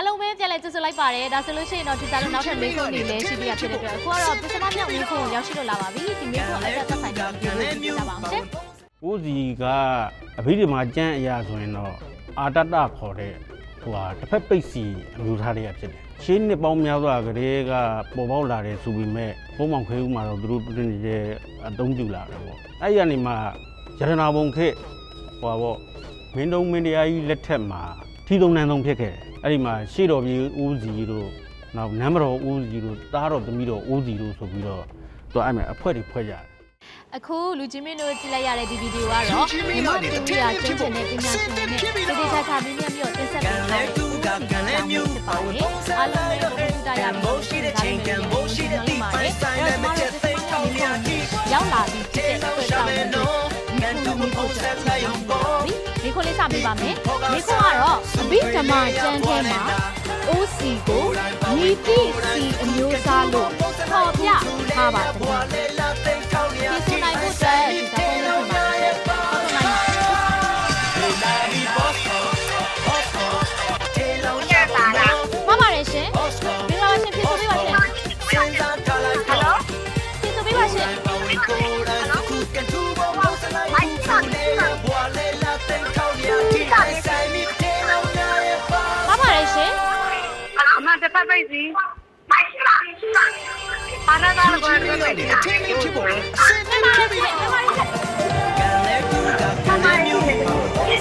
အားလုံးပဲပြန်လဲကြိုဆိုလိုက်ပါတယ်ဒါဆိုလို့ရှိရင်တော့ဒီစားလို့နောက်ထပ်မေးခွန်းတွေလည်းရှိပြရဖြစ်တဲ့အတွက်အခုကတော့ပထမမြောက်မေးခွန်းကိုရောက်ရှိလို့လာပါပြီဒီမေးခွန်းအသက်သက်ဆိုင်တဲ့ဒီလိုကြည့်ကြပါအောင်ရှင်ဦးစီကအဘိဓမ္မာကျမ်းအရာဆိုရင်တော့အာတတခေါ်တဲ့တစ်ဖက်ပိတ်စီအမျိုးသားတွေကဖြစ်တယ်ရှင်းနှစ်ပေါင်းများစွာကလေးကပေါ်ပေါက်လာတယ်ဆိုပေမဲ့ဘုံမောင်ခဲဦးမှာတော့သူတို့ပြည်နေတဲ့အသုံးပြုလာတယ်ပေါ့အဲ့ဒီကနေမှရတနာဘုံခေမင်းတုံးမင်းတရားကြီးလက်ထက်မှာထီသုံးနှံသုံးဖြစ်ခဲ့တယ်အဲ့ဒီမှာရှေ့တော်ပြည်ဦးစီတို့နောက်နန်းမတော်ဦးစီတို့တားတော်သမီးတော်ဦးစီတို့ဆိုပြီးတော့သူအဲ့မှာအဖွဲ့တွေဖွဲ့ကြတယ်အခုလူကြီးမင်းတို့ကြည့်လိုက်ရတဲ့ဒီဗီဒီယိုကတော့မြန်မာပြည်ကကျင်းချင်တဲ့ပညာရှင်တွေနဲ့ဒေသခြားမင်းများမျိုးတင်ဆက်ပေးနေတဲ့သူကကန်လည်းမျိုးဖြစ်ပါတယ်အားလုံးပဲဘုရားတရားမျိုးရှိတဲ့ချိန်ကမိုးရှိတဲ့တိပိုင်ဆိုင်တဲ့မချက်သိမ်းထောင်းများရောက်လာပြီးတဲ့အတွက်ကြောင့်ကန်တူမပုံစံလိုက်ရောဒီခုလေးစပေးပါမယ်ဒီခုကတော့အဘိဓမ္မာကျမ်းထဲမှာအိုးစီကိုညီတိစီအမျိုးသားလို့ခေါ်ပြထားပါတယ်ဒီစနိုင်ဖို့အတွက်ဒီကပုံလေးမှာမမရရှင်ဒီလိုရှင်ဖြစ်ဆိုပေးပါရှင်ဟယ်လိုဖြစ်ဆိုပေးပါရှင်မမရရှင်အမတပတ်ပိတ်စီဘာသာသားကိုပြောတယ်အထင်းကြီးဖြစ်ပေါ်တယ်မမရရှင်မမရရှင်မမရ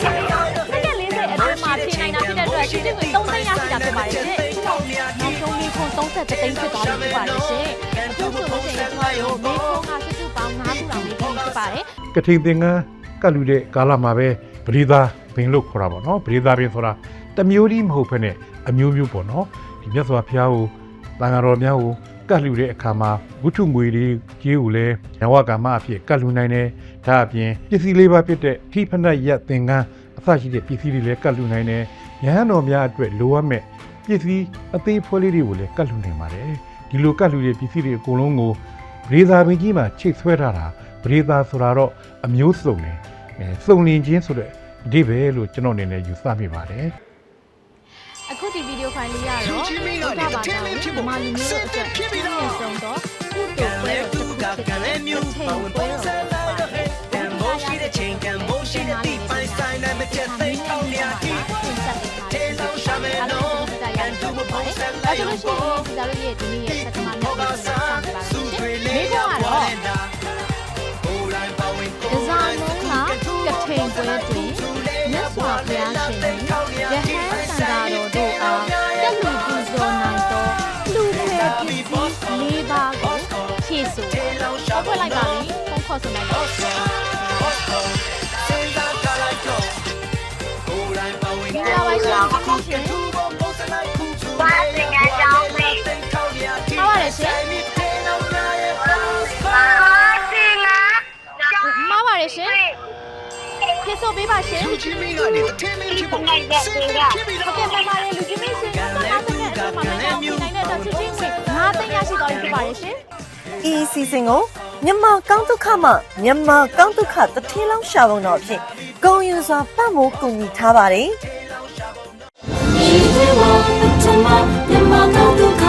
ရှင်အတွင်းမှာဖြေနိုင်တာဖြစ်တဲ့အတွက်ရှင်တွေကို3သိန်းရရှိတာဖြစ်ပါတယ်ရှင်။နောက်ဆုံးလေးခွန်30သိန်းဖြစ်သွားပြီဖြစ်ပါတယ်ရှင်။အခုဆိုလို့ရှိရင်ကျွန်တော်တို့မေခွန်ကစုစုပေါင်း9ခုတောင်လေးဖြစ်ပါတယ်။ကထိန်သင်္ကန်းကလူတဲ့ကာလမှာပဲပရိသဘင်လို့ခေါ်တာပေါ့နော်။ပရိသဘင်ဆိုတာတမျိုးကြီးမဟုတ်ဘဲနဲ့အမျိုးမျိုးပေါ့နော်။ဒီမြတ်စွာဘုရားကိုတန်ဃာတော်များကိုကလူတဲ့အခါမှာဝိထုငွေလေးကြီးကိုလည်းနဝကမ္မအဖြစ်ကလူနိုင်တယ်။ဒါအပြင်ပစ္စည်းလေးပါဖြစ်တဲ့ခိဖနရက်သင်္ကန်းအစရှိတဲ့ပစ္စည်းတွေလည်းကတ်လူနိုင်တယ်။ရဟန်းတော်များအတွက်လိုအပ်မဲ့ပစ္စည်းအသေးဖွဲလေးတွေကိုလည်းကတ်လူနိုင်ပါတယ်။ဒီလိုကတ်လူတဲ့ပစ္စည်းတွေအကုန်လုံးကိုပရိသာပင်ကြီးမှာချိတ်ဆွဲထားတာပရိသာဆိုတာတော့အမျိုးစုံတယ်။စုံလင်ချင်းဆိုတဲ့အဓိပ္ပာယ်လို့ကျွန်တော်အနေနဲ့ယူဆမိပါတယ်။အခုဒီဗီဒီယိုဖိုင်လေးကတော့ဘုရားဘာသာဝင်မြန်မာလူမျိုးတို့အတွက်ဖြစ်ပြီးတော့ဆုံးတော့ကုသိုလ်ပွဲတော်တစ်ခုဖြစ်တဲ့မျိုးပါဝင်ပွဲတော်မိုးရှိတဲ့ချိန်ကမိုးရှိတဲ့ဒီပိုင်ဆိုင်တဲ့မချက်သိမ်းထောင်းများကြီးတင်ဆက်ပေးထားတယ်။လောရှာမဲနော်ကန်တူမပုံစံလိုက်ရောဒီသားတို့ရဲ့ဒီနေ့ရဲ့ပထမမြောက်ဗီဒီယိုဆက်ပါပါရှင်။ဒီကတော့ဒီဇာမုန်းကကထိန်ပွဲတွင်မြတ်စွာဘုရားရှင်ရဟန်းသံဃာတော်တို့အားတက်လူပူဇော်နိုင်သောလူတွေပစ္စည်း၄ပါးကိုဖြည့်ဆို့ဖွင့်လိုက်ပါပြီဖုန်းခေါ်ဆိုလိုက်တော့ဒီလိုပါရှင်ဘာသင်္ကန်းကြောင်းလေးဟုတ်ပါတယ်ရှင်မပါတယ်ရှင်ဖြစ်ဆိုပေးပါရှင်လူကြီးမင်းကနေအထင်းလေးဖြစ်ပေါ်တယ်ဆင်းရဲဖြစ်ပြီးတော့ဟုတ်ကဲ့ပါပါတယ်လူကြီးမင်းရှင်တော့ငါတကယ်အမှန်မှန်နဲ့မြင်နိုင်တဲ့တော့ချစ်ချင်းဝင်9သိန်းရရှိသွားပြီဖြစ်ပါတယ်ရှင်ဤစီစဉ်ကိုမြန်မာကောင်းဒုက္ခမှမြန်မာကောင်းဒုက္ခတထင်းလောင်းရှာပုံတော်ဖြင့်ဂုံယူစွာပတ်မိုးကူညီထားပါတယ်ဒီဝါပထမမြန်မာကောင်းဒုက္ခ